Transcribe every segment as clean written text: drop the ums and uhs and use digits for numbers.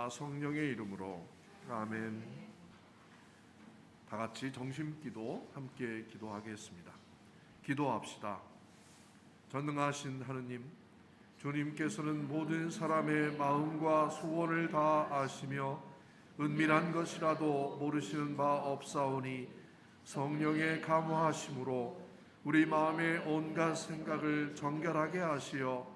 아버지와 성령의 이름으로 아멘. 다 같이 정심기도 함께 기도하겠습니다. 기도합시다. 전능하신 하느님, 주님께서는 모든 사람의 마음과 소원을 다 아시며 은밀한 것이라도 모르시는 바 없사오니 성령의 감화하심으로 우리 마음의 온갖 생각을 정결하게 하시어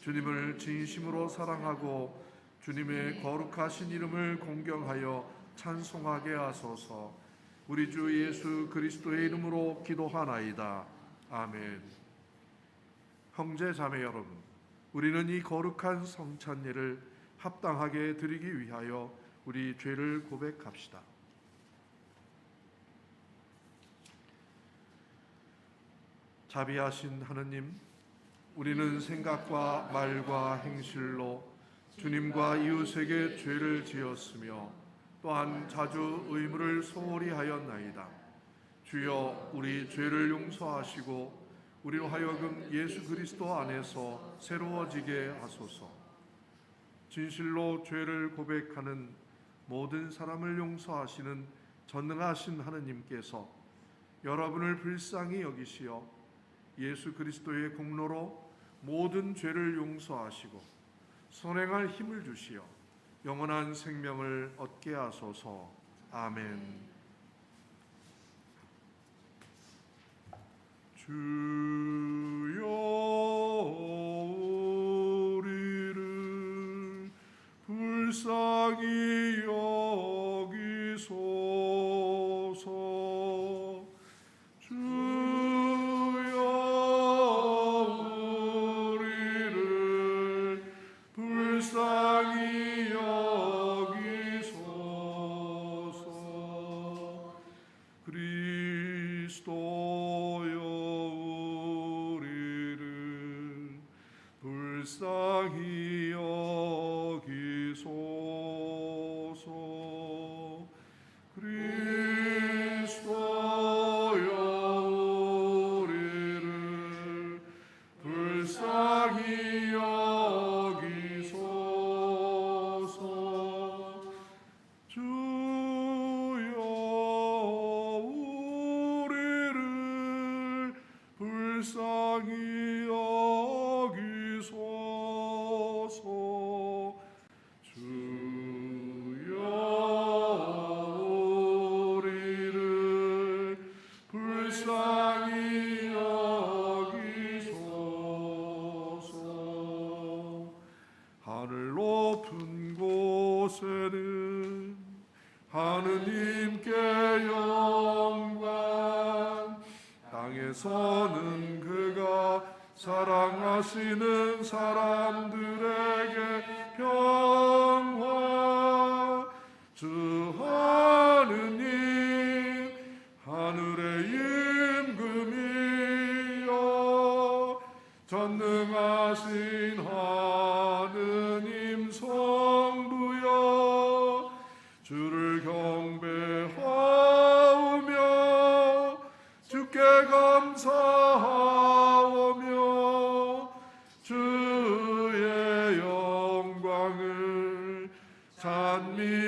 주님을 진심으로 사랑하고 주님의 거룩하신 이름을 공경하여 찬송하게 하소서. 우리 주 예수 그리스도의 이름으로 기도하나이다. 아멘. 형제 자매 여러분, 우리는 이 거룩한 성찬예를 합당하게 드리기 위하여 우리 죄를 고백합시다. 자비하신 하느님, 우리는 생각과 말과 행실로 주님과 이웃에게 죄를 지었으며 또한 자주 의무를 소홀히 하였나이다. 주여, 우리 죄를 용서하시고 우리로 하여금 예수 그리스도 안에서 새로워지게 하소서. 진실로 죄를 고백하는 모든 사람을 용서하시는 전능하신 하느님께서 여러분을 불쌍히 여기시어 예수 그리스도의 공로로 모든 죄를 용서하시고 선행할 힘을 주시어 영원한 생명을 얻게 하소서. 아멘. 주여, 우리를 불쌍히 여기소서. 주여, 우리를 불쌍히 여기소서. 그리스도여, 우리를 불쌍히 여기소서. 그리스도여, 우리를 불쌍히 여기소서. 주여, 우리를 불쌍히 여기소서. 주여, 우리를 불쌍히 여기소서. 하늘 높은 곳에는 하느님께 영광, 땅에서는 그가 사랑하시는 사람들에게 평화. 주 하느님, 하늘의 임금이여, 전능하신 하느님 성부여, 주를 경배하오며 주께 감사하오며 주의 영광을 찬미하나이다.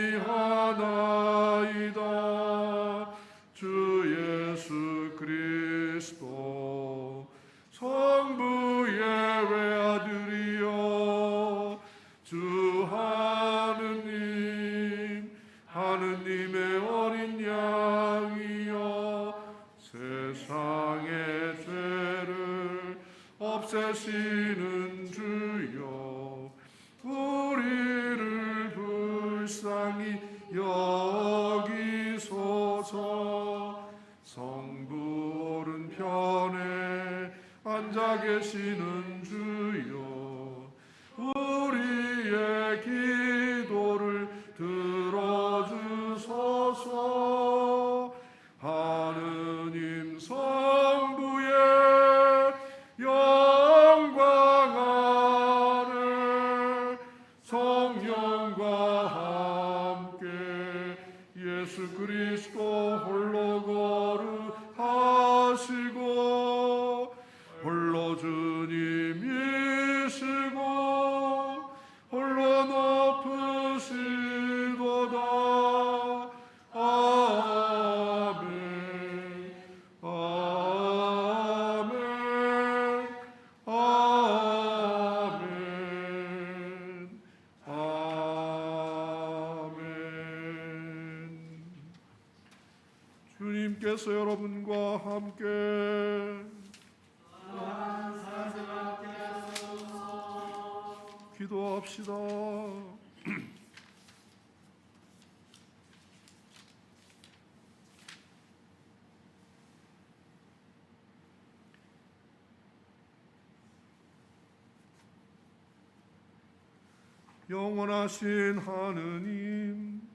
주 예수 그리스도 성부의 외아들이여, 주 하느님, 하느님의 어린 양이여, 세상의 죄를 없애시는 주여, 우리를 불쌍히 여기소서. 성부 오른편에 앉아 계시는 주여, 우리의 기도를 들어주소서. 하느님 성부의 영광 아래 성령과 함께 예수 그리스도 홀로 거룩하시고 홀로 주님 주님께서 여러분과 함께 기도합시다. 영원하신 하느님,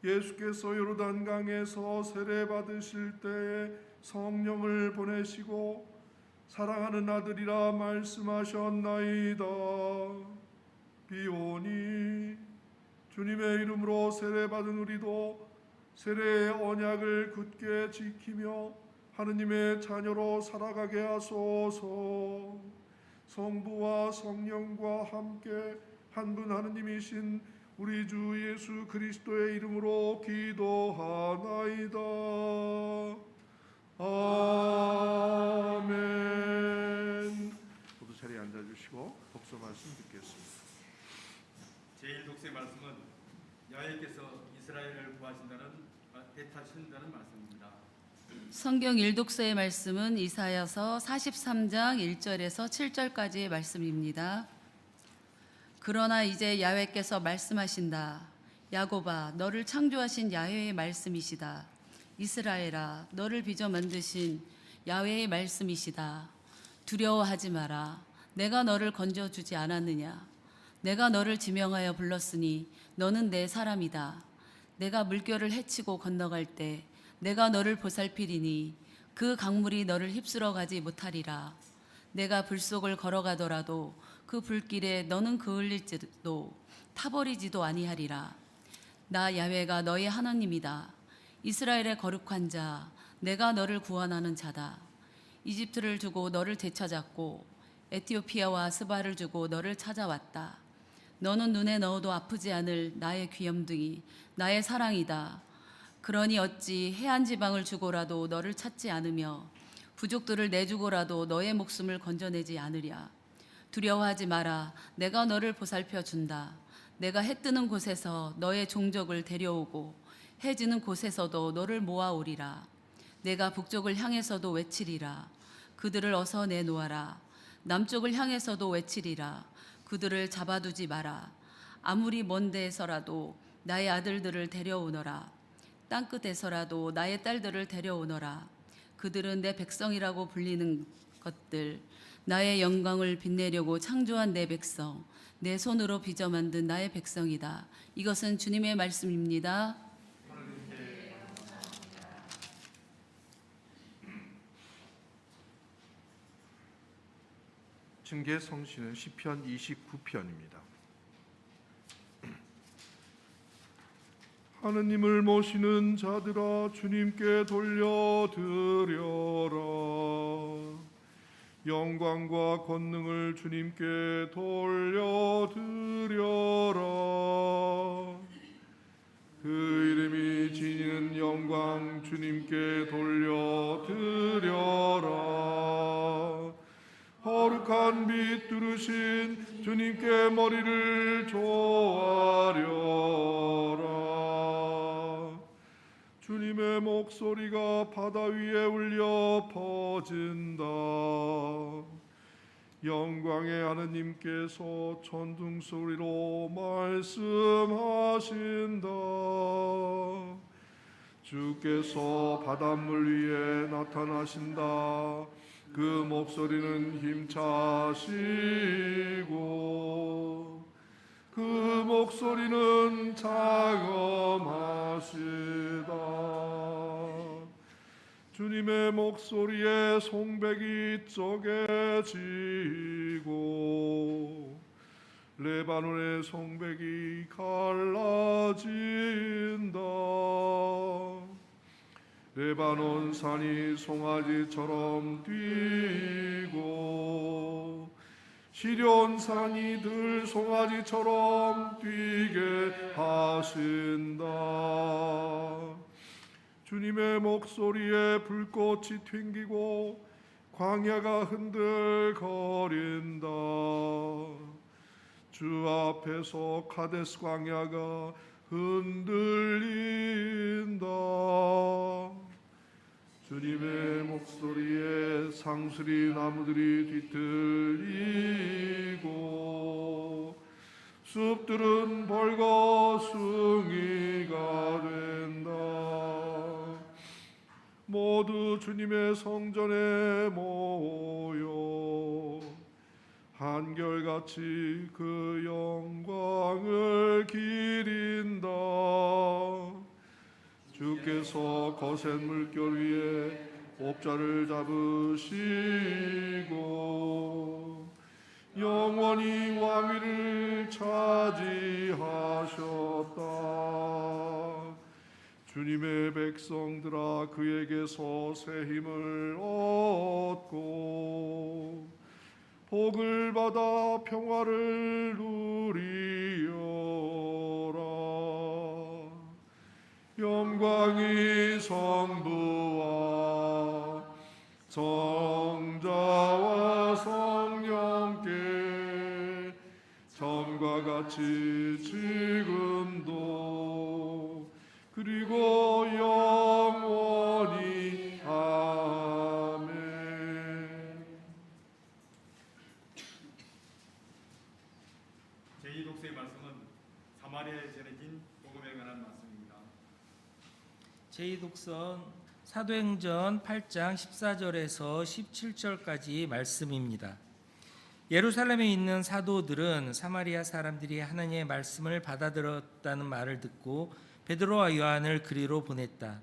예수께서 요르단강에서 세례 받으실 때에 성령을 보내시고 사랑하는 아들이라 말씀하셨나이다. 비오니 주님의 이름으로 세례 받은 우리도 세례의 언약을 굳게 지키며 하느님의 자녀로 살아가게 하소서. 성부와 성령과 함께 한 분 하느님이신 우리 주 예수 그리스도의 이름으로 기도하나이다. 아멘. 모두 자리에 앉아주시고 독서 말씀 듣겠습니다. 제1독서의 말씀은 여호와께서 이스라엘을 대타하신다는 말씀입니다. 성경 1독서의 말씀은 이사야서 43장 1절에서 7절까지의 말씀입니다. 그러나 이제 야훼께서 말씀하신다. 야곱아, 너를 창조하신 야훼의 말씀이시다. 이스라엘아, 너를 빚어 만드신 야훼의 말씀이시다. 두려워하지 마라. 내가 너를 건져주지 않았느냐. 내가 너를 지명하여 불렀으니 너는 내 사람이다. 내가 물결을 헤치고 건너갈 때 내가 너를 보살피리니 그 강물이 너를 휩쓸어 가지 못하리라. 내가 불 속을 걸어가더라도 그 불길에 너는 그을릴지도 타버리지도 아니하리라. 나 야훼가 너의 하나님이다. 이스라엘의 거룩한 자, 내가 너를 구원하는 자다. 이집트를 두고 너를 되찾았고 에티오피아와 스바를 주고 너를 찾아왔다. 너는 눈에 넣어도 아프지 않을 나의 귀염둥이, 나의 사랑이다. 그러니 어찌 해안 지방을 주고라도 너를 찾지 않으며 부족들을 내주고라도 너의 목숨을 건져내지 않으랴. 두려워하지 마라. 내가 너를 보살펴 준다. 내가 해 뜨는 곳에서 너의 종족을 데려오고 해 지는 곳에서도 너를 모아오리라. 내가 북쪽을 향해서도 외치리라. 그들을 어서 내놓아라. 남쪽을 향해서도 외치리라. 그들을 잡아두지 마라. 아무리 먼 데에서라도 나의 아들들을 데려오너라. 땅끝에서라도 나의 딸들을 데려오너라. 그들은 내 백성이라고 불리는 것들, 나의 영광을 빛내려고 창조한 내 백성, 내 손으로 빚어 만든 나의 백성이다. 이것은 주님의 말씀입니다. 증개 성시는 시편 29편입니다. 하느님을 모시는 자들아, 주님께 돌려드려라. 영광과 권능을 주님께 돌려드려라. 그 이름이 지니는 영광 주님께 돌려드려라. 거룩한 빛 두르신 주님께 머리를 조아려라. 주님의 목소리가 바다 위에 울려 퍼진다. 영광의 하느님께서 천둥 소리로 말씀하신다. 주께서 바닷물 위에 나타나신다. 그 목소리는 힘차시고 그 목소리는 자검하시다. 주님의 목소리에 송백이 쪼개지고 레바논의 송백이 갈라진다. 레바논 산이 송아지처럼 뛰고 시련 산이 들 송아지처럼 뛰게 하신다. 주님의 목소리에 불꽃이 튕기고 광야가 흔들거린다. 주 앞에서 카데스 광야가 흔들린다. 주님의 목소리에 상수리 나무들이 뒤틀리고 숲들은 벌거숭이가 된다. 모두 주님의 성전에 모여 한결같이 그 영광을 기린다. 주께서 거센 물결 위에 옵자를 잡으시고 영원히 왕위를 차지하셨다. 주님의 백성들아, 그에게서 새 힘을 얻고 복을 받아 평화를 누리어라. 영광이 성부와 성자와 성령께 전과 같이 지금도 그리고 영원히 아멘. 제2독서의 말씀은 사마리아에 전해진 복음에 관한 말씀입니다. 제2독선 사도행전 8장 14절에서 17절까지 말씀입니다. 예루살렘에 있는 사도들은 사마리아 사람들이 하나님의 말씀을 받아들였다는 말을 듣고 베드로와 요한을 그리로 보냈다.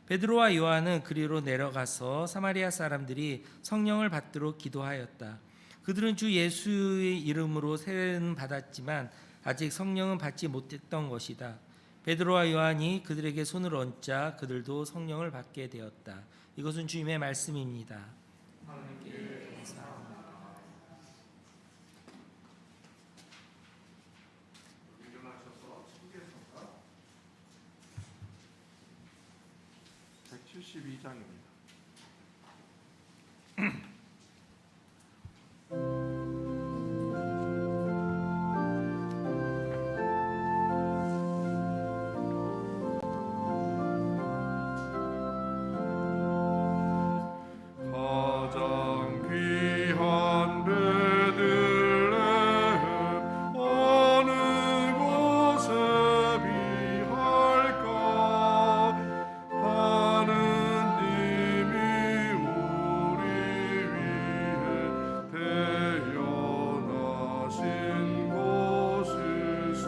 베드로와 요한은 그리로 내려가서 사마리아 사람들이 성령을 받도록 기도하였다. 그들은 주 예수의 이름으로 세례는 받았지만 아직 성령은 받지 못했던 것이다. 베드로와 요한이 그들에게 손을 얹자 그들도 성령을 받게 되었다. 이것은 주님의 말씀입니다. 일어나셔서 신계서가 172장입니다. 가장 귀한 베들레헴 어느 곳에 비할까. 하느님이 우리 위해 태어나신 곳일세.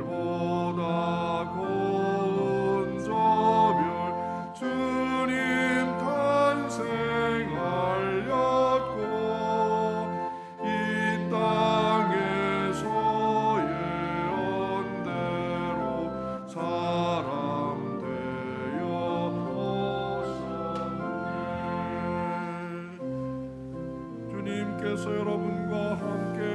햇살보다 고운 저 별 주님 탄생하였고 이 땅에서 예언대로 사람 되어 오셨네. 주님께서 여러분과 함께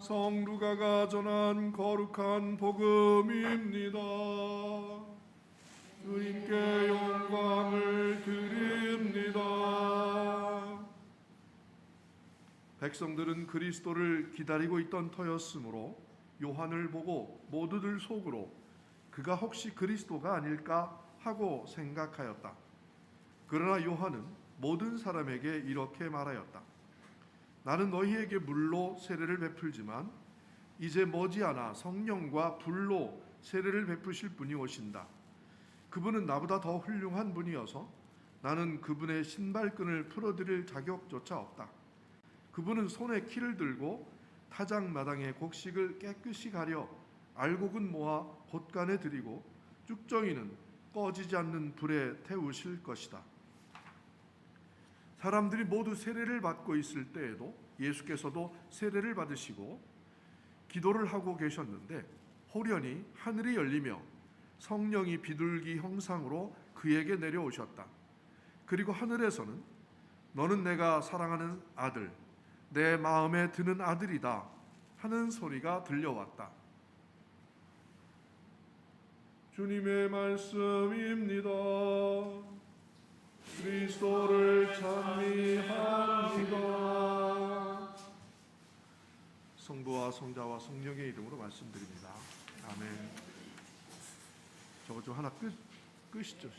성루가가 전한 거룩한 복음입니다. 주님께 영광을 드립니다. 백성들은 그리스도를 기다리고 있던 터였으므로 요한을 보고 모두들 속으로 그가 혹시 그리스도가 아닐까 하고 생각하였다. 그러나 요한은 모든 사람에게 이렇게 말하였다. 나는 너희에게 물로 세례를 베풀지만 이제 머지않아 성령과 불로 세례를 베푸실 분이 오신다. 그분은 나보다 더 훌륭한 분이어서 나는 그분의 신발끈을 풀어드릴 자격조차 없다. 그분은 손에 키를 들고 타작마당의 곡식을 깨끗이 가려 알곡은 모아 곳간에 들이고 쭉정이는 꺼지지 않는 불에 태우실 것이다. 사람들이 모두 세례를 받고 있을 때에도 예수께서도 세례를 받으시고 기도를 하고 계셨는데 호련히 하늘이 열리며 성령이 비둘기 형상으로 그에게 내려오셨다. 그리고 하늘에서는 너는 내가 사랑하는 아들, 내 마음에 드는 아들이다 하는 소리가 들려왔다. 주님의 말씀입니다. 그리스도를 찬미합니다. 성부와 성자와 성령의 이름으로 말씀드립니다. 아멘. 저거 좀 하나 끄시죠.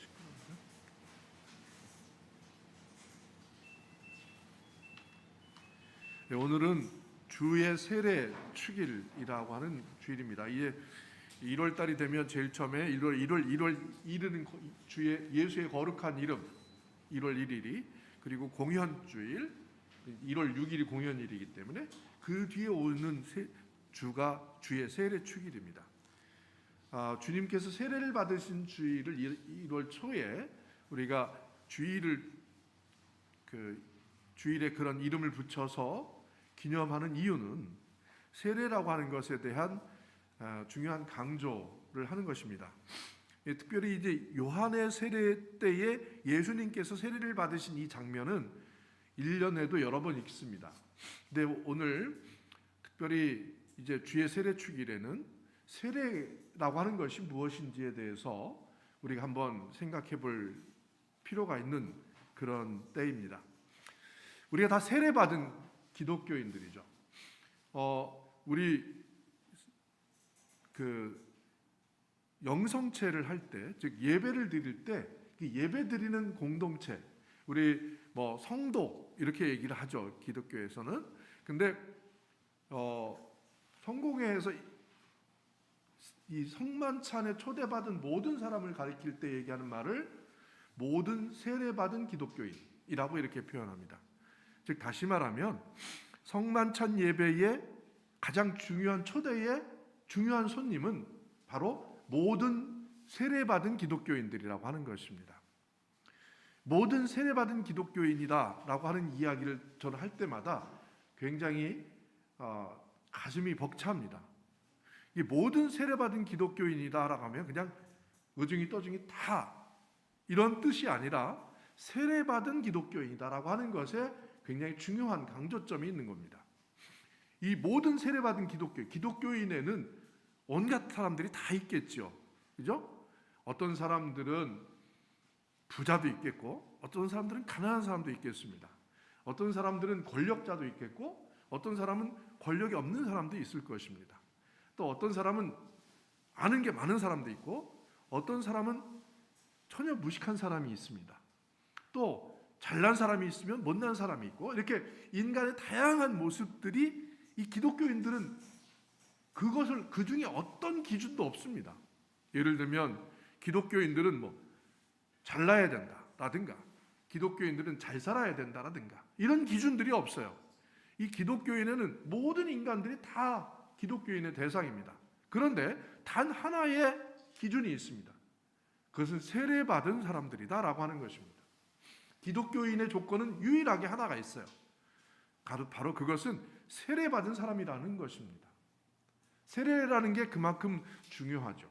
네, 오늘은 주의 세례 축일이라고 하는 주일입니다. 이게 1월 달이 되면 제일 처음에 1월 이르는 주의 예수의 거룩한 이름 1월 1일이, 그리고 공현주일 1월 6일이 공현일이기 때문에 그 뒤에 오는 주가 주의 세례 축일입니다. 주님께서 세례를 받으신 주일을 1월 초에 우리가 주일에 그런 이름을 붙여서 기념하는 이유는 세례라고 하는 것에 대한 중요한 강조를 하는 것입니다. 특별히 이제 요한의 세례 때에 예수님께서 세례를 받으신 이 장면은 1년에도 여러 번 있습니다. 근데 오늘 특별히 이제 주의 세례 축일에는 세례라고 하는 것이 무엇인지에 대해서 우리가 한번 생각해 볼 필요가 있는 그런 때입니다. 우리가 다 세례받은 기독교인들이죠. 우리 영성체를 할 때, 즉 예배를 드릴 때, 예배 드리는 공동체, 우리 성도 이렇게 얘기를 하죠, 기독교에서는. 근데 성공회에서 이 성만찬에 초대받은 모든 사람을 가리킬 때 얘기하는 말을 모든 세례받은 기독교인이라고 이렇게 표현합니다. 즉 다시 말하면 성만찬 예배의 가장 중요한 초대의 중요한 손님은 바로 모든 세례받은 기독교인들이라고 하는 것입니다. 모든 세례받은 기독교인이다라고 하는 이야기를 저는 할 때마다 굉장히 가슴이 벅찹니다. 이 모든 세례받은 기독교인이다라고 하면 그냥 의중이 떠중이 다 이런 뜻이 아니라 세례받은 기독교인이다라고 하는 것에 굉장히 중요한 강조점이 있는 겁니다. 이 모든 세례받은 기독교인에는 온갖 사람들이 다 있겠죠. 그죠? 어떤 사람들은 부자도 있겠고, 어떤 사람들은 가난한 사람도 있겠습니다. 어떤 사람들은 권력자도 있겠고, 어떤 사람은 권력이 없는 사람도 있을 것입니다. 또 어떤 사람은 아는 게 많은 사람도 있고, 어떤 사람은 전혀 무식한 사람이 있습니다. 또 잘난 사람이 있으면 못난 사람이 있고, 이렇게 인간의 다양한 모습들이, 이 기독교인들은 그것을 그 중에 어떤 기준도 없습니다. 예를 들면 기독교인들은 잘나야 된다라든가, 기독교인들은 잘 살아야 된다라든가, 이런 기준들이 없어요. 이 기독교인에는 모든 인간들이 다 기독교인의 대상입니다. 그런데 단 하나의 기준이 있습니다. 그것은 세례받은 사람들이다라고 하는 것입니다. 기독교인의 조건은 유일하게 하나가 있어요. 바로 그것은 세례받은 사람이라는 것입니다. 세례라는 게 그만큼 중요하죠.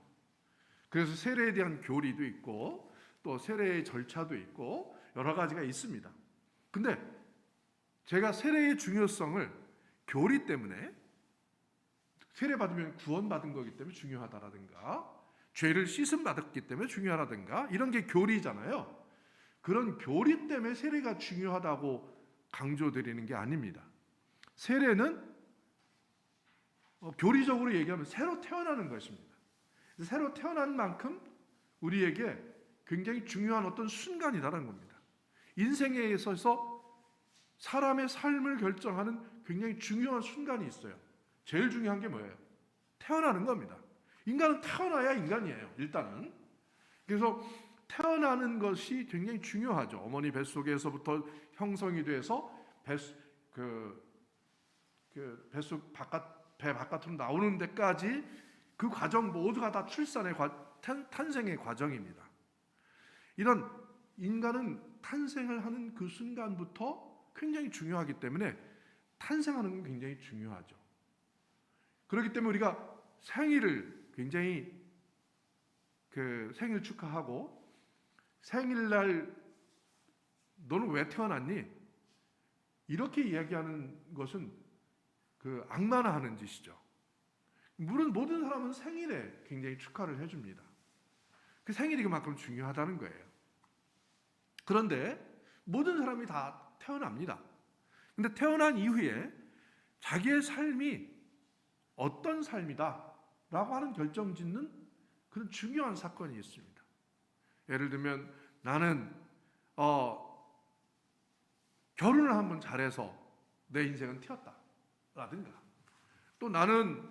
그래서 세례에 대한 교리도 있고, 또 세례의 절차도 있고, 여러 가지가 있습니다. 근데 제가 세례의 중요성을 교리 때문에, 세례받으면 구원받은 거기 때문에 중요하다라든가, 죄를 씻음 받았기 때문에 중요하다든가, 이런 게 교리잖아요. 그런 교리 때문에 세례가 중요하다고 강조드리는 게 아닙니다. 세례는 교리적으로 얘기하면 새로 태어나는 것입니다. 새로 태어난 만큼 우리에게 굉장히 중요한 어떤 순간이라는 겁니다. 인생에 있어서 사람의 삶을 결정하는 굉장히 중요한 순간이 있어요. 제일 중요한 게 뭐예요? 태어나는 겁니다. 인간은 태어나야 인간이에요, 일단은. 그래서 태어나는 것이 굉장히 중요하죠. 어머니 뱃속에서부터 형성이 돼서 배 바깥으로 나오는 데까지 그 과정 모두가 다 출산의 탄생의 과정입니다. 이런 인간은 탄생을 하는 그 순간부터 굉장히 중요하기 때문에 탄생하는 건 굉장히 중요하죠. 그렇기 때문에 우리가 생일을 굉장히 생일 축하하고, 생일날 너는 왜 태어났니? 이렇게 이야기하는 것은 악마나 짓이죠. 물론 모든 사람은 생일에 굉장히 축하를 해줍니다. 그 생일이 그만큼 중요하다는 거예요. 그런데 모든 사람이 다 태어납니다. 근데 태어난 이후에 자기의 삶이 어떤 삶이다 라고 하는 결정짓는 그런 중요한 사건이 있습니다. 예를 들면 나는 결혼을 한번 잘해서 내 인생은 튀었다 라든가, 또 나는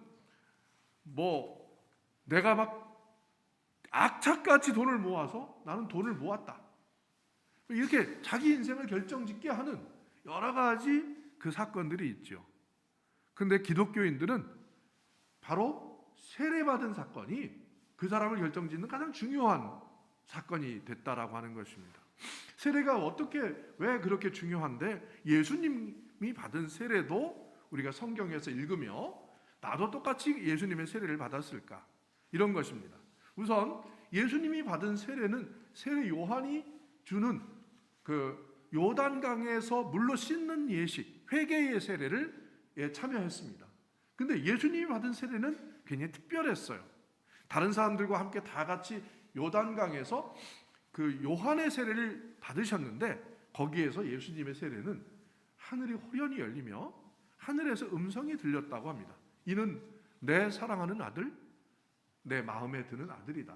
내가 막 악착같이 돈을 모아서 나는 돈을 모았다, 이렇게 자기 인생을 결정짓게 하는 여러 가지 그 사건들이 있죠. 근데 기독교인들은 바로 세례받은 사건이 그 사람을 결정짓는 가장 중요한 사건이 됐다라고 하는 것입니다. 세례가 왜 그렇게 중요한데, 예수님이 받은 세례도 우리가 성경에서 읽으며 나도 똑같이 예수님의 세례를 받았을까, 이런 것입니다. 우선 예수님이 받은 세례는 세례 요한이 주는 그 요단강에서 물로 씻는 예식, 회개의 세례를 참여했습니다. 근데 예수님이 받은 세례는 굉장히 특별했어요. 다른 사람들과 함께 다 같이 요단강에서 그 요한의 세례를 받으셨는데, 거기에서 예수님의 세례는 하늘이 호련히 열리며 하늘에서 음성이 들렸다고 합니다. 이는 내 사랑하는 아들, 내 마음에 드는 아들이다,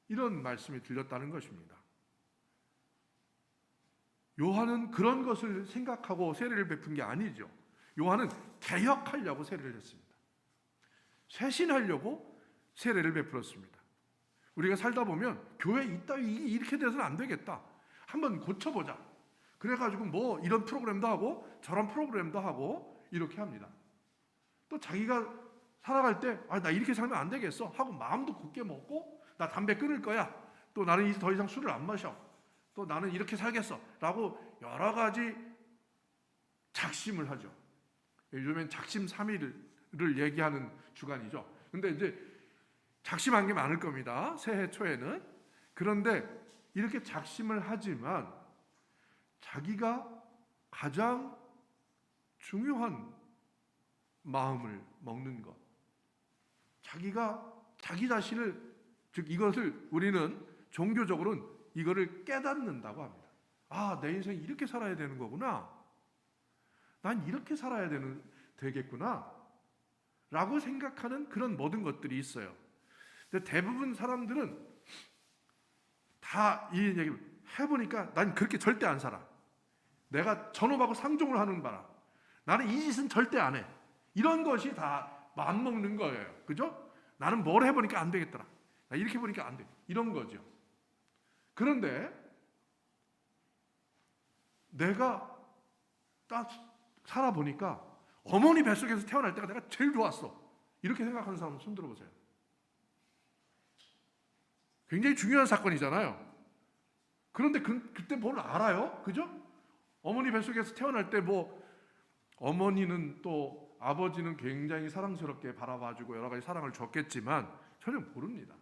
이런 말씀이 들렸다는 것입니다. 요한은 그런 것을 생각하고 세례를 베푼 게 아니죠. 요한은 개혁하려고 세례를 했습니다. 쇄신하려고 세례를 베풀었습니다. 우리가 살다 보면 교회 이따위 이렇게 돼서는 안 되겠다, 한번 고쳐보자, 그래가지고 이런 프로그램도 하고 저런 프로그램도 하고 이렇게 합니다. 또 자기가 살아갈 때 나 이렇게 살면 안 되겠어 하고 마음도 굳게 먹고, 나 담배 끊을 거야, 또 나는 이제 더 이상 술을 안 마셔, 또 나는 이렇게 살겠어 라고 여러 가지 작심을 하죠. 요즘엔 작심 삼일을 얘기하는 주간이죠. 근데 이제 작심한 게 많을 겁니다, 새해 초에는. 그런데 이렇게 작심을 하지만 자기가 가장 중요한 마음을 먹는 것, 자기가 자기 자신을, 즉 이것을 우리는 종교적으로는 이거를 깨닫는다고 합니다. 내 인생 이렇게 살아야 되는 거구나, 난 이렇게 살아야 되겠구나 라고 생각하는 그런 모든 것들이 있어요. 근데 대부분 사람들은 다 이 얘기를 해보니까 난 그렇게 절대 안 살아, 내가 전업하고 상종을 하는 바라 나는 이 짓은 절대 안 해, 이런 것이 다 맘먹는 거예요. 그죠? 나는 뭘 해보니까 안 되겠더라, 나 이렇게 보니까 안 돼, 이런 거죠. 그런데 내가 딱 살아보니까 어머니 뱃속에서 태어날 때가 내가 제일 좋았어, 이렇게 생각하는 사람 손 들어보세요. 굉장히 중요한 사건이잖아요. 그런데 그때 뭘 알아요? 그죠? 어머니 뱃속에서 태어날 때 어머니는 또 아버지는 굉장히 사랑스럽게 바라봐주고 여러 가지 사랑을 줬겠지만 전혀 모릅니다.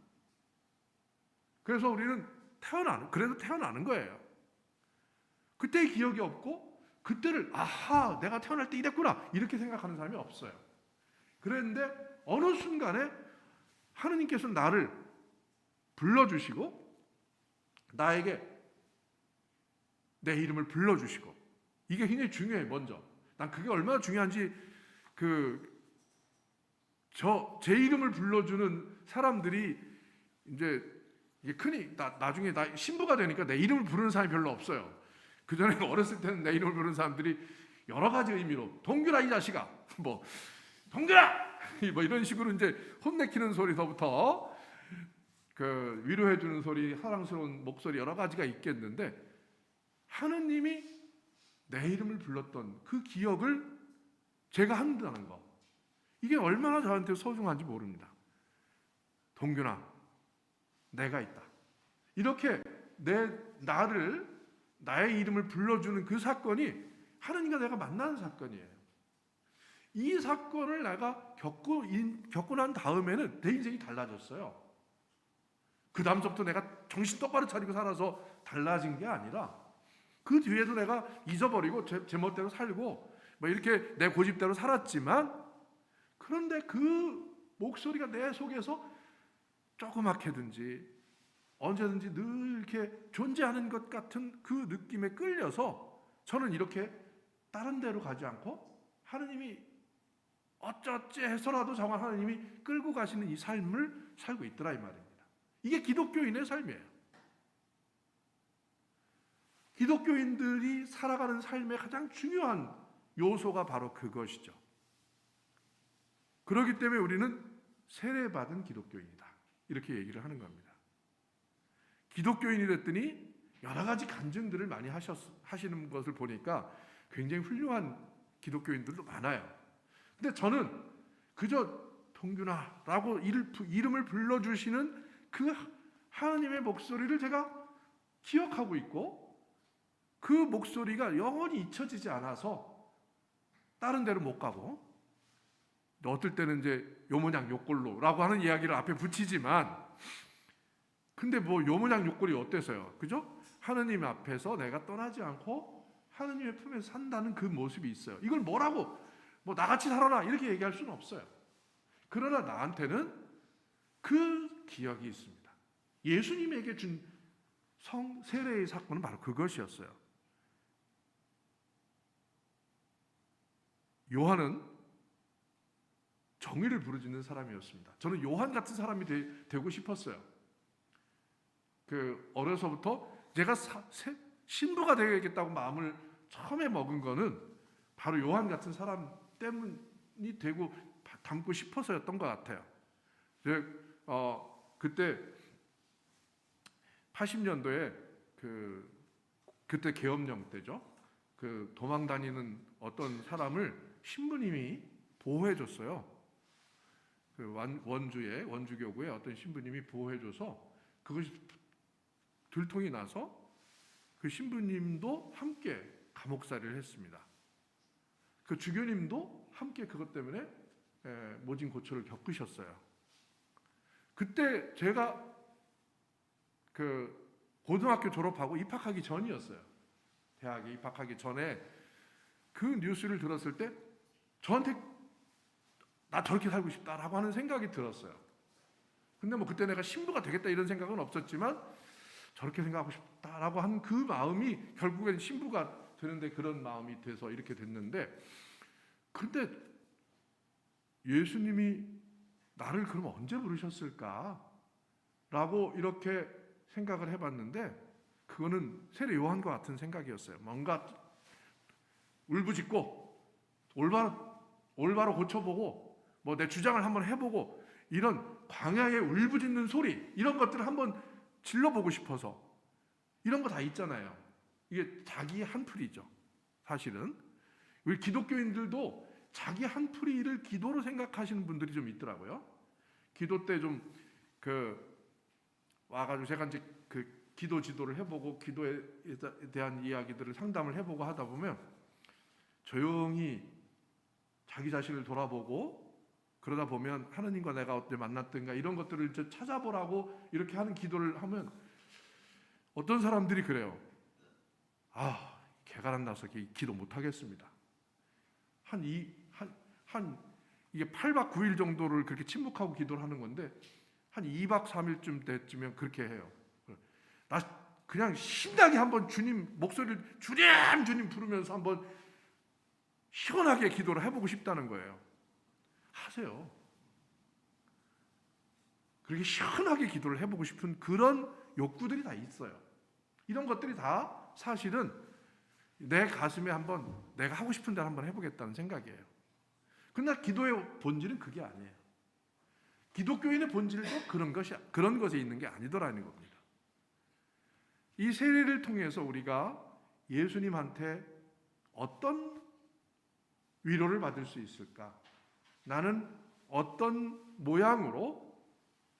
그래서 우리는 그래도 태어나는 거예요. 그때의 기억이 없고 그때를 내가 태어날 때 이랬구나 이렇게 생각하는 사람이 없어요. 그런데 어느 순간에 하느님께서 나를 불러주시고 나에게 내 이름을 불러주시고, 이게 굉장히 중요해. 먼저 난 그게 얼마나 중요한지, 제 이름을 불러주는 사람들이 이제 이게 크니 나중에 나 신부가 되니까 내 이름을 부르는 사람이 별로 없어요. 그전에 어렸을 때는 내 이름을 부르는 사람들이 여러 가지 의미로 동규라 이 자식아, 동규라 이런 식으로 이제 혼내키는 소리서부터 위로해주는 소리, 사랑스러운 목소리 여러 가지가 있겠는데, 하느님이 내 이름을 불렀던 그 기억을 제가 한다는 거, 이게 얼마나 저한테 소중한지 모릅니다. 동균아, 내가 있다. 이렇게 나의 이름을 불러주는 그 사건이 하느님과 내가 만나는 사건이에요. 이 사건을 내가 겪고 난 다음에는 내 인생이 달라졌어요. 그 다음부터 내가 정신 똑바로 차리고 살아서 달라진 게 아니라, 그 뒤에도 내가 잊어버리고 제 멋대로 살고 이렇게 내 고집대로 살았지만, 그런데 그 목소리가 내 속에서 조그맣게든지 언제든지 늘 이렇게 존재하는 것 같은 그 느낌에 끌려서 저는 이렇게 다른 데로 가지 않고 하느님이 어쩌지 해서라도 정말 하나님이 끌고 가시는 이 삶을 살고 있더라 이 말입니다. 이게 기독교인의 삶이에요. 기독교인들이 살아가는 삶의 가장 중요한 요소가 바로 그것이죠. 그렇기 때문에 우리는 세례받은 기독교인이다, 이렇게 얘기를 하는 겁니다. 기독교인이 됐더니 여러 가지 간증들을 많이 하시는 것을 보니까 굉장히 훌륭한 기독교인들도 많아요. 근데 저는 그저 동균아라고 이름을 불러주시는 그 하나님의 목소리를 제가 기억하고 있고, 그 목소리가 영원히 잊혀지지 않아서 다른 데로 못 가고, 어떨 때는 이제 요모냥 요꼴로라고 하는 이야기를 앞에 붙이지만, 근데 뭐 요모냥 요꼴이 어때서요? 그죠? 하느님 앞에서 내가 떠나지 않고 하느님의 품에서 산다는 그 모습이 있어요. 이걸 뭐라고 뭐 나같이 살아라 이렇게 얘기할 수는 없어요. 그러나 나한테는 그 기억이 있습니다. 예수님에게 준 세례의 사건은 바로 그것이었어요. 요한은 정의를 부르짖는 사람이었습니다. 저는 요한 같은 사람이 되고 싶었어요. 어려서부터 제가 신부가 되겠다고 마음을 처음에 먹은 거는 바로 요한 같은 사람 때문이 되고 닮고 싶어서였던 것 같아요. 그때 80년도에 그때 계엄령 때죠. 도망 다니는 어떤 사람을 신부님이 보호해줬어요. 원주교구의 어떤 신부님이 보호해줘서 그것이 들통이 나서 그 신부님도 함께 감옥살이를 했습니다. 그 주교님도 함께 그것 때문에 모진 고초를 겪으셨어요. 그때 제가 고등학교 졸업하고 입학하기 전이었어요. 대학에 입학하기 전에 그 뉴스를 들었을 때 저한테 나 저렇게 살고 싶다라고 하는 생각이 들었어요. 근데 뭐 그때 내가 신부가 되겠다 이런 생각은 없었지만 저렇게 생각하고 싶다라고 하는 그 마음이 결국엔 신부가 되는데 그런 마음이 돼서 이렇게 됐는데, 근데 예수님이 나를 그럼 언제 부르셨을까? 라고 이렇게 생각을 해봤는데, 그거는 세례 요한과 같은 생각이었어요. 뭔가 울부짖고 올바로 고쳐보고 뭐 내 주장을 한번 해보고 이런 광야의 울부짖는 소리 이런 것들을 한번 질러보고 싶어서, 이런 거 다 있잖아요. 이게 자기 한풀이죠. 사실은 우리 기독교인들도 자기 한풀이를 기도로 생각하시는 분들이 좀 있더라고요. 기도 때 좀 와가지고 제가 이제 기도 지도를 해보고 기도에 대한 이야기들을 상담을 해보고 하다 보면 조용히 자기 자신을 돌아보고 그러다 보면 하느님과 내가 어떻게 만났던가 이런 것들을 이제 찾아보라고 이렇게 하는 기도를 하면 어떤 사람들이 그래요. 개가 안 나서 기도 못 하겠습니다. 이게 8박 9일 정도를 그렇게 침묵하고 기도를 하는 건데 한 2박 3일쯤 됐으면 그렇게 해요. 나 그냥 신나게 한번 주님 목소리를 주님 부르면서 한번 시원하게 기도를 해보고 싶다는 거예요. 하세요. 그렇게 시원하게 기도를 해보고 싶은 그런 욕구들이 다 있어요. 이런 것들이 다 사실은 내 가슴에 한번 내가 하고 싶은 대로 한번 해보겠다는 생각이에요. 그러나 기도의 본질은 그게 아니에요. 기독교인의 본질도 그런 것에 있는 게 아니더라는 겁니다. 이 세례를 통해서 우리가 예수님한테 어떤 위로를 받을 수 있을까? 나는 어떤 모양으로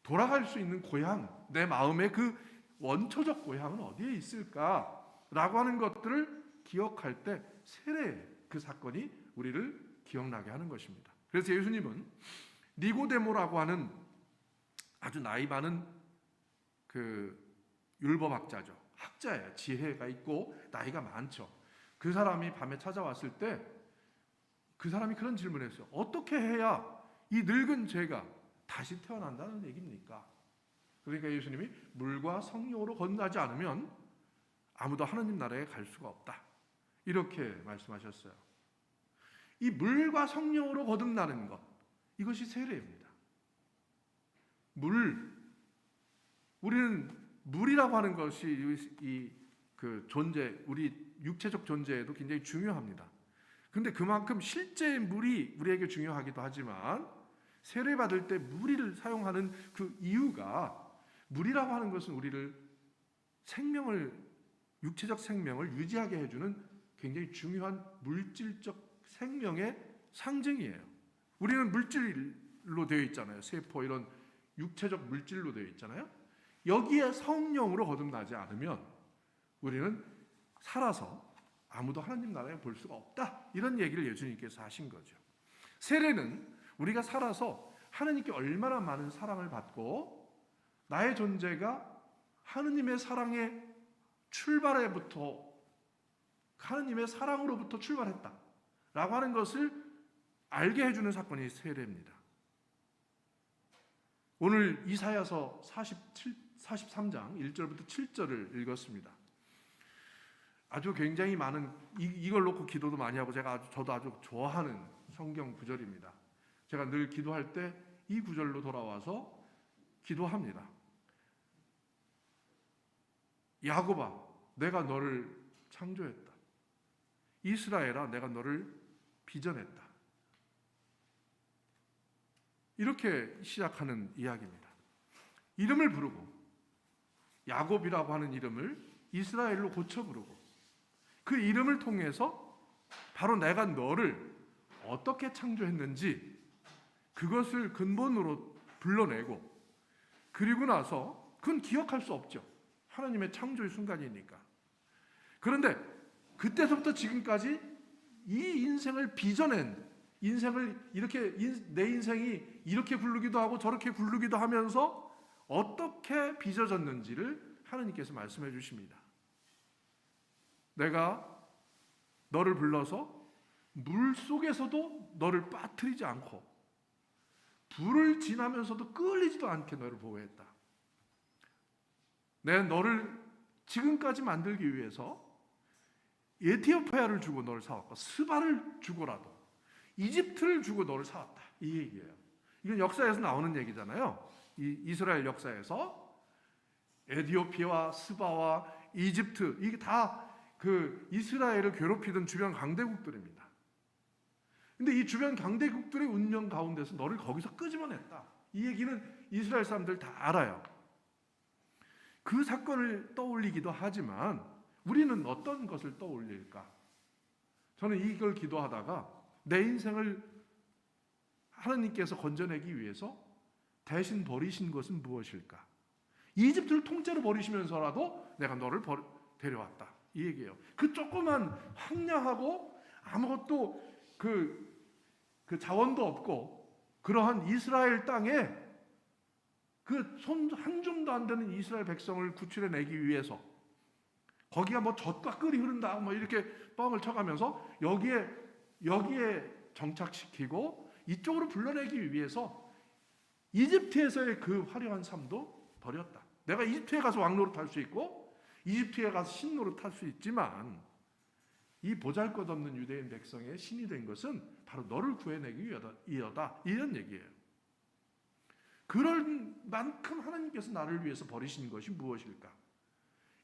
돌아갈 수 있는 고향, 내 마음의 그 원초적 고향은 어디에 있을까라고 하는 것들을 기억할 때 세례 그 사건이 우리를 기억나게 하는 것입니다. 그래서 예수님은 니고데모라고 하는 아주 나이 많은 율법학자죠. 학자예요. 지혜가 있고 나이가 많죠. 그 사람이 밤에 찾아왔을 때 그 사람이 그런 질문을 했어요. 어떻게 해야 이 늙은 죄가 다시 태어난다는 얘기입니까? 그러니까 예수님이 물과 성령으로 건너지 않으면 아무도 하느님 나라에 갈 수가 없다. 이렇게 말씀하셨어요. 이 물과 성령으로 거듭나는 것, 이것이 세례입니다. 우리는 물이라고 하는 것이 그 존재, 우리 육체적 존재에도 굉장히 중요합니다. 근데 그만큼 실제 물이 우리에게 중요하기도 하지만 세례받을 때 물을 사용하는 그 이유가, 물이라고 하는 것은 우리를 육체적 생명을 유지하게 해주는 굉장히 중요한 물질적 생명의 상징이에요. 우리는 물질로 되어 있잖아요. 세포, 이런 육체적 물질로 되어 있잖아요. 여기에 성령으로 거듭나지 않으면 우리는 살아서 아무도 하나님 나라에 볼 수가 없다, 이런 얘기를 예수님께서 하신 거죠. 세례는 우리가 살아서 하나님께 얼마나 많은 사랑을 받고 나의 존재가 하느님의 사랑의 출발에부터, 하느님의 사랑으로부터 출발했다 라고 하는 것을 알게 해주는 사건이 세례입니다. 오늘 이사야서 43장 1절부터 7절을 읽었습니다. 아주 굉장히 많은, 이걸 놓고 기도도 많이 하고 저도 아주 좋아하는 성경 구절입니다. 제가 늘 기도할 때 이 구절로 돌아와서 기도합니다. 야곱아, 내가 너를 창조했다. 이스라엘아, 내가 너를 빚어냈다. 이렇게 시작하는 이야기입니다. 이름을 부르고, 야곱이라고 하는 이름을 이스라엘로 고쳐 부르고, 그 이름을 통해서 바로 내가 너를 어떻게 창조했는지 그것을 근본으로 불러내고, 그리고 나서 그건 기억할 수 없죠. 하나님의 창조의 순간이니까. 그런데 그때서부터 지금까지 이 인생을 빚어낸, 인생을 이렇게, 내 인생이 이렇게 굴르기도 하고 저렇게 굴르기도 하면서 어떻게 빚어졌는지를 하나님께서 말씀해 주십니다. 내가 너를 불러서 물 속에서도 너를 빠뜨리지 않고 불을 지나면서도 끌리지도 않게 너를 보호했다. 내가 너를 지금까지 만들기 위해서 에티오피아를 주고 너를 사왔고, 스바를 주고라도 이집트를 주고 너를 사왔다, 이 얘기예요. 이건 역사에서 나오는 얘기잖아요. 이스라엘 역사에서 에티오피아와 스바와 이집트, 이게 다 그 이스라엘을 괴롭히던 주변 강대국들입니다. 근데 이 주변 강대국들의 운명 가운데서 너를 거기서 끄집어냈다, 이 얘기는 이스라엘 사람들 다 알아요. 그 사건을 떠올리기도 하지만 우리는 어떤 것을 떠올릴까? 저는 이걸 기도하다가 내 인생을 하나님께서 건져내기 위해서 대신 버리신 것은 무엇일까? 이집트를 통째로 버리시면서라도 내가 너를 데려왔다, 이 얘기예요. 그 조그만 황량하고 아무것도 그 자원도 없고 그러한 이스라엘 땅에 그 손 한 줌도 안 되는 이스라엘 백성을 구출해내기 위해서, 거기가 뭐 젖과 꿀이 흐른다 뭐 이렇게 뻥을 쳐가면서 여기에 정착시키고 이쪽으로 불러내기 위해서 이집트에서의 그 화려한 삶도 버렸다. 내가 이집트에 가서 왕노릇 할 수 있고 이집트에 가서 신노릇 할 수 있지만 이 보잘것없는 유대인 백성의 신이 된 것은 바로 너를 구해내기 위하다, 이런 얘기예요. 그럴 만큼 하나님께서 나를 위해서 버리신 것이 무엇일까?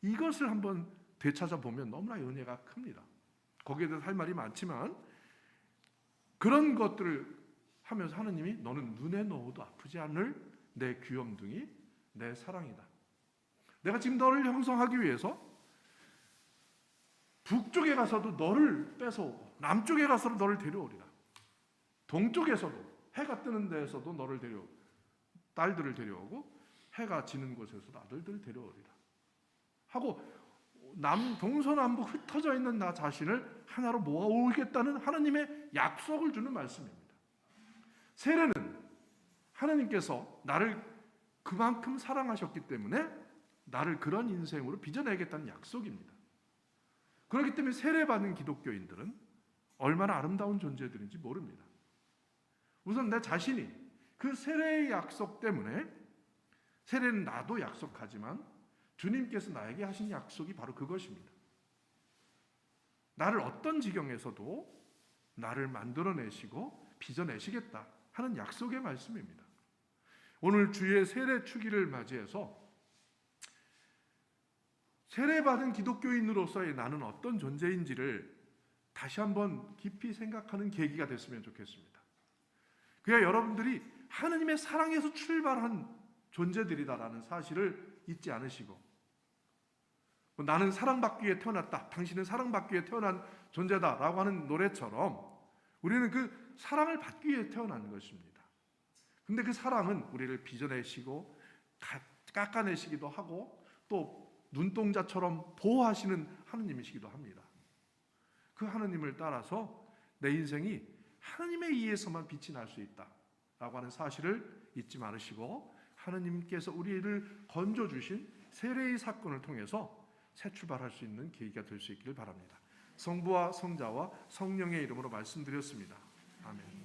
이것을 한번 되찾아보면 너무나 은혜가 큽니다. 거기에 대해서 할 말이 많지만 그런 것들을 하면서 하나님이 너는 눈에 넣어도 아프지 않을 내 귀염둥이, 내 사랑이다. 내가 지금 너를 형성하기 위해서 북쪽에 가서도 너를 뺏어오고 남쪽에 가서도 너를 데려오리라. 동쪽에서도 해가 뜨는 데에서도 너를 데려오고 딸들을 데려오고 해가 지는 곳에서도 아들들을 데려오리라 하고 동서남북 흩어져 있는 나 자신을 하나로 모아오겠다는 하나님의 약속을 주는 말씀입니다. 세례는 하나님께서 나를 그만큼 사랑하셨기 때문에 나를 그런 인생으로 빚어내겠다는 약속입니다. 그렇기 때문에 세례받는 기독교인들은 얼마나 아름다운 존재들인지 모릅니다. 우선 내 자신이 그 세례의 약속 때문에, 세례는 나도 약속하지만 주님께서 나에게 하신 약속이 바로 그것입니다. 나를 어떤 지경에서도 나를 만들어내시고 빚어내시겠다 하는 약속의 말씀입니다. 오늘 주의 세례 주기를 맞이해서 세례받은 기독교인으로서의 나는 어떤 존재인지를 다시 한번 깊이 생각하는 계기가 됐으면 좋겠습니다. 그야 여러분들이 하느님의 사랑에서 출발한 존재들이다라는 사실을 잊지 않으시고, 나는 사랑받기 위해 태어났다, 당신은 사랑받기 위해 태어난 존재다라고 하는 노래처럼 우리는 그 사랑을 받기 위해 태어난 것입니다. 근데 그 사랑은 우리를 빚어내시고 깎아내시기도 하고 또 눈동자처럼 보호하시는 하느님이시기도 합니다. 그 하느님을 따라서 내 인생이 하느님에 의해서만 빛이 날 수 있다라고 하는 사실을 잊지 말으시고, 하느님께서 우리를 건져주신 세례의 사건을 통해서 새 출발할 수 있는 계기가 될 수 있기를 바랍니다. 성부와 성자와 성령의 이름으로 말씀드렸습니다. 아멘.